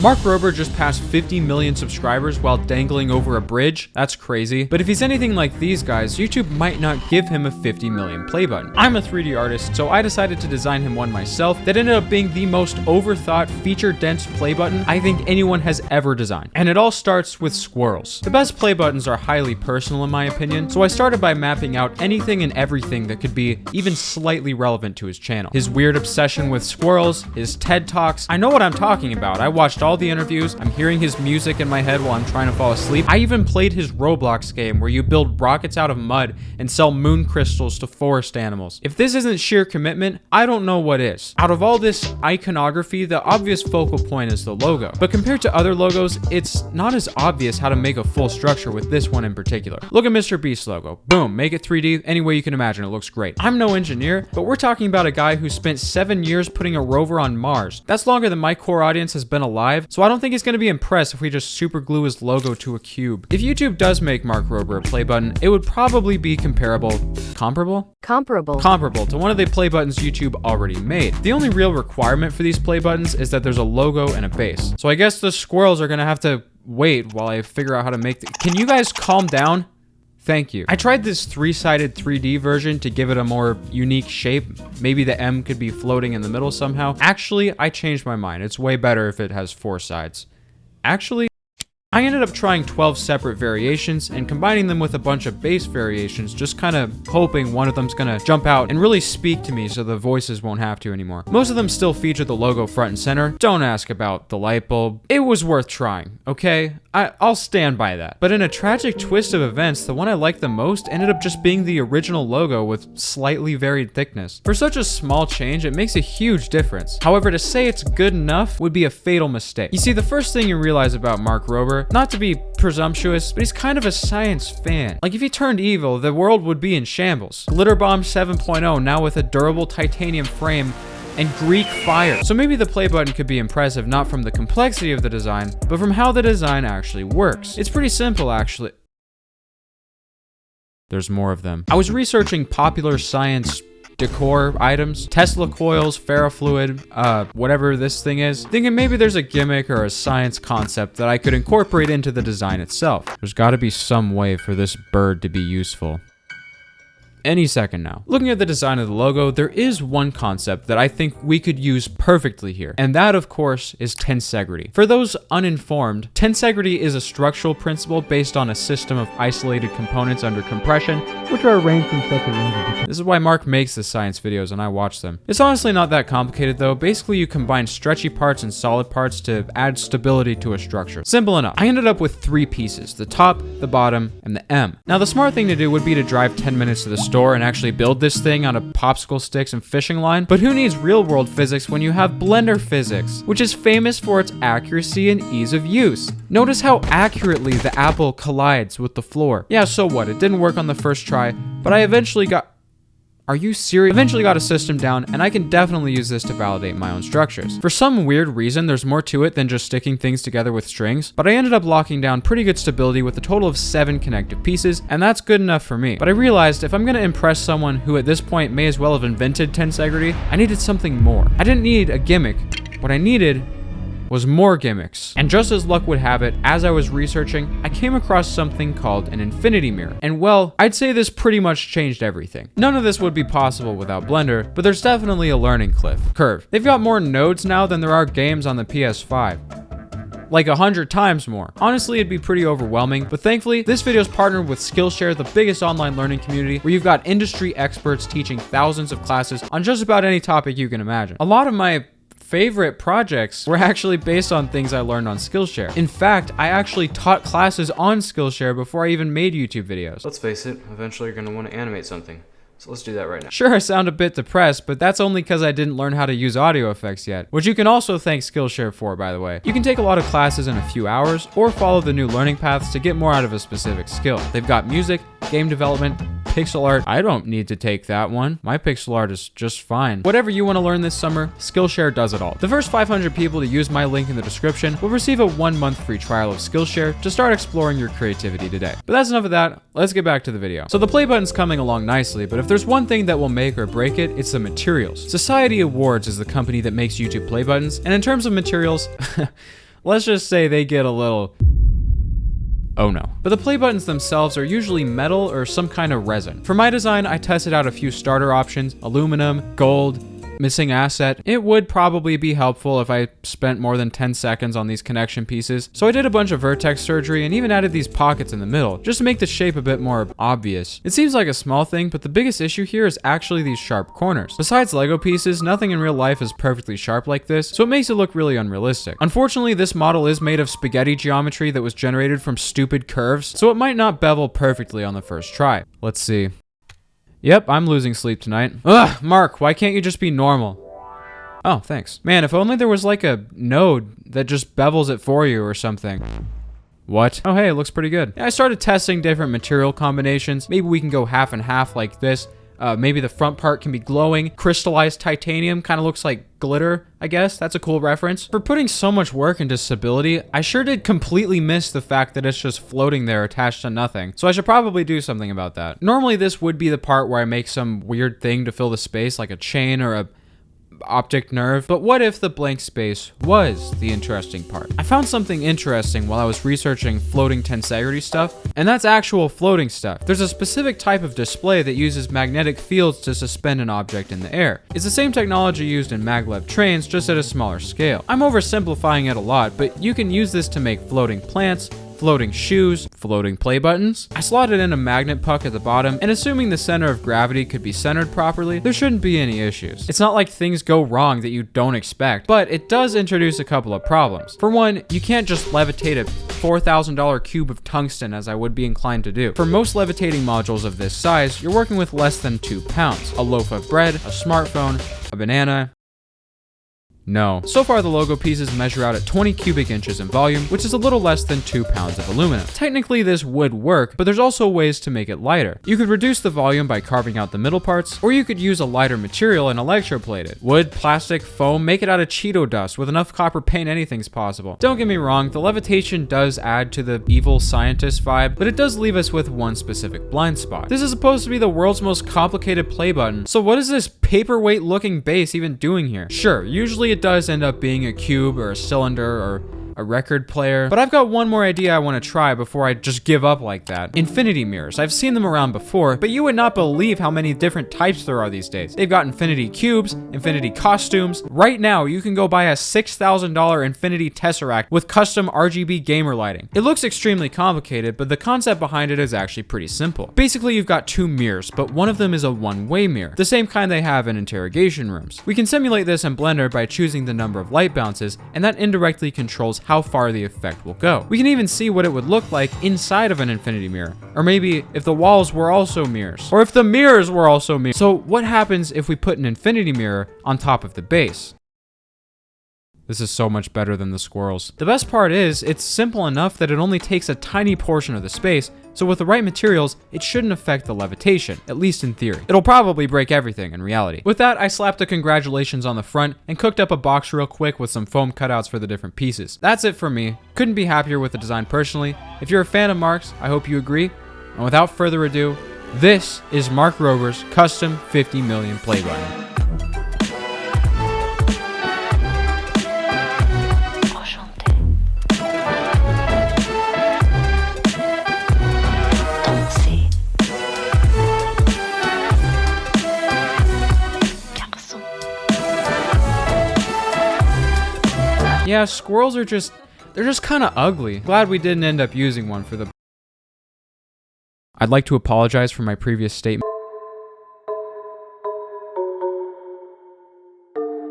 Mark Rober just passed 50 million subscribers while dangling over a bridge. That's crazy. But if he's anything like these guys, YouTube might not give him a 50 million play button. I'm a 3D artist, so I decided to design him one myself that ended up being the most overthought, feature-dense play button I think anyone has ever designed. And it all starts with Squirrels. The best play buttons are highly personal in my opinion, so I started by mapping out anything and everything that could be even slightly relevant to his channel. His weird obsession with squirrels, his TED Talks. I know what I'm talking about. I watched all the interviews. I'm hearing his music in my head while I'm trying to fall asleep. I even played his Roblox game where you build rockets out of mud and sell moon crystals to forest animals. If this isn't sheer commitment, I don't know what is. Out of all this iconography, the obvious focal point is the logo. But compared to other logos, it's not as obvious how to make a full structure with this one in particular. Look at Mr. Beast's logo. Boom, make it 3D any way you can imagine. It looks great. I'm no engineer, but we're talking about a guy who spent 7 years putting a rover on Mars. That's longer than my core audience has been alive, so I don't think he's going to be impressed if we just super glue his logo to a cube. If YouTube does make Mark Rober a play button, it would probably be comparable to one of the play buttons YouTube already made. The only real requirement for these play buttons is that there's a logo and a base. So I guess the squirrels are going to have to wait while I figure out how to make Can you guys calm down? Thank you. I tried this 3-sided 3D version to give it a more unique shape. Maybe the M could be floating in the middle somehow. Actually, I changed my mind. It's way better if it has 4 sides. Actually, I ended up trying 12 separate variations and combining them with a bunch of base variations, just kind of hoping one of them's gonna jump out and really speak to me so the voices won't have to anymore. Most of them still feature the logo front and center. Don't ask about the light bulb. It was worth trying, okay? I'll stand by that. But in a tragic twist of events, the one I liked the most ended up just being the original logo with slightly varied thickness. For such a small change, it makes a huge difference. However, to say it's good enough would be a fatal mistake. You see, the first thing you realize about Mark Rober, not to be presumptuous, but he's kind of a science fan. Like if he turned evil, the world would be in shambles. Glitter Bomb 7.0 now with a durable titanium frame and Greek fire. So maybe the play button could be impressive not from the complexity of the design, but from how the design actually works. It's pretty simple actually. There's more of them. I was researching popular science decor items, Tesla coils, ferrofluid, whatever this thing is, thinking maybe there's a gimmick or a science concept that I could incorporate into the design itself. There's got to be some way for this bird to be useful. Any second now. Looking at the design of the logo, there is one concept that I think we could use perfectly here, and that of course is tensegrity. For those uninformed, tensegrity is a structural principle based on a system of isolated components under compression, which are arranged in such a range of different. This is why Mark makes the science videos and I watch them. It's honestly not that complicated though. Basically you combine stretchy parts and solid parts to add stability to a structure. Simple enough. I ended up with 3 pieces, the top, the bottom, and the M. Now the smart thing to do would be to drive 10 minutes to the store and actually build this thing out of popsicle sticks and fishing line, but who needs real world physics when you have blender physics, which is famous for its accuracy and ease of use. Notice how accurately the apple collides with the floor. Yeah, so what? It didn't work on the first try, but I eventually got... Are you serious? Eventually got a system down, and I can definitely use this to validate my own structures. For some weird reason, there's more to it than just sticking things together with strings, but I ended up locking down pretty good stability with a total of 7 connective pieces, and that's good enough for me. But I realized if I'm gonna impress someone who at this point may as well have invented tensegrity, I needed something more. I didn't need a gimmick. What I needed was more gimmicks. And just as luck would have it, as I was researching, I came across something called an infinity mirror. And well, I'd say this pretty much changed everything. None of this would be possible without Blender, but there's definitely a learning curve. They've got more nodes now than there are games on the PS5. Like 100 times more. Honestly, it'd be pretty overwhelming, but thankfully, this video's partnered with Skillshare, the biggest online learning community, where you've got industry experts teaching thousands of classes on just about any topic you can imagine. A lot of my favorite projects were actually based on things I learned on Skillshare. In fact, I actually taught classes on Skillshare before I even made YouTube videos. Let's face it, eventually you're gonna want to animate something. So let's do that right now. Sure, I sound a bit depressed, but that's only because I didn't learn how to use audio effects yet, which you can also thank Skillshare for, by the way. You can take a lot of classes in a few hours, or follow the new learning paths to get more out of a specific skill. They've got music, game development, pixel art. I don't need to take that one. My pixel art is just fine. Whatever you want to learn this summer, Skillshare does it all. The first 500 people to use my link in the description will receive a 1-month free trial of Skillshare to start exploring your creativity today. But that's enough of that. Let's get back to the video. So the play button's coming along nicely, but if there's one thing that will make or break it, it's the materials. Society Awards is the company that makes YouTube play buttons, and in terms of materials, let's just say they get a little... oh no. But the play buttons themselves are usually metal or some kind of resin. For my design, I tested out a few starter options: aluminum, gold, missing asset. It would probably be helpful if I spent more than 10 seconds on these connection pieces. So I did a bunch of vertex surgery and even added these pockets in the middle, just to make the shape a bit more obvious. It seems like a small thing, but the biggest issue here is actually these sharp corners. Besides Lego pieces, nothing in real life is perfectly sharp like this, so it makes it look really unrealistic. Unfortunately, this model is made of spaghetti geometry that was generated from stupid curves, so it might not bevel perfectly on the first try. Let's see. Yep, I'm losing sleep tonight. Ugh, Mark, why can't you just be normal? Oh, thanks. Man, if only there was like a node that just bevels it for you or something. What? Oh, hey, it looks pretty good. Yeah, I started testing different material combinations. Maybe we can go half and half like this. Maybe the front part can be glowing. Crystallized titanium kind of looks like glitter, I guess. That's a cool reference. For putting so much work into stability, I sure did completely miss the fact that it's just floating there attached to nothing. So I should probably do something about that. Normally this would be the part where I make some weird thing to fill the space, like a chain or a optic nerve, but what if the blank space was the interesting part? I found something interesting while I was researching floating tensegrity stuff, and that's actual floating stuff. There's a specific type of display that uses magnetic fields to suspend an object in the air. It's the same technology used in maglev trains, just at a smaller scale. I'm oversimplifying it a lot, but you can use this to make floating plants, floating shoes, floating play buttons. I slotted in a magnet puck at the bottom, and assuming the center of gravity could be centered properly, there shouldn't be any issues. It's not like things go wrong that you don't expect, but it does introduce a couple of problems. For one, you can't just levitate a $4,000 cube of tungsten as I would be inclined to do. For most levitating modules of this size, you're working with less than 2 pounds. A loaf of bread, a smartphone, a banana. No. So far, the logo pieces measure out at 20 cubic inches in volume, which is a little less than 2 pounds of aluminum. Technically, this would work, but there's also ways to make it lighter. You could reduce the volume by carving out the middle parts, or you could use a lighter material and electroplate it. Wood, plastic, foam, make it out of Cheeto dust. With enough copper paint, anything's possible. Don't get me wrong, the levitation does add to the evil scientist vibe, but it does leave us with one specific blind spot. This is supposed to be the world's most complicated play button, so what is this paperweight looking base even doing here? Sure, usually it does end up being a cube or a cylinder or a record player, but I've got one more idea I want to try before I just give up like that. Infinity mirrors. I've seen them around before, but you would not believe how many different types there are these days. They've got infinity cubes, infinity costumes. Right now, you can go buy a $6,000 infinity tesseract with custom RGB gamer lighting. It looks extremely complicated, but the concept behind it is actually pretty simple. Basically, you've got 2 mirrors, but one of them is a one-way mirror, the same kind they have in interrogation rooms. We can simulate this in Blender by choosing the number of light bounces, and that indirectly controls how far the effect will go. We can even see what it would look like inside of an infinity mirror, or maybe if the walls were also mirrors, or if the mirrors were also mirrors. So what happens if we put an infinity mirror on top of the base? This is so much better than the Squirrels. The best part is, it's simple enough that it only takes a tiny portion of the space, so with the right materials, it shouldn't affect the levitation, at least in theory. It'll probably break everything in reality. With that, I slapped the congratulations on the front and cooked up a box real quick with some foam cutouts for the different pieces. That's it for me. Couldn't be happier with the design personally. If you're a fan of Mark's, I hope you agree. And without further ado, this is Mark Rover's custom 50 million play button. Yeah, squirrels are they're just kind of ugly. Glad we didn't end up using one for the... I'd like to apologize for my previous statement.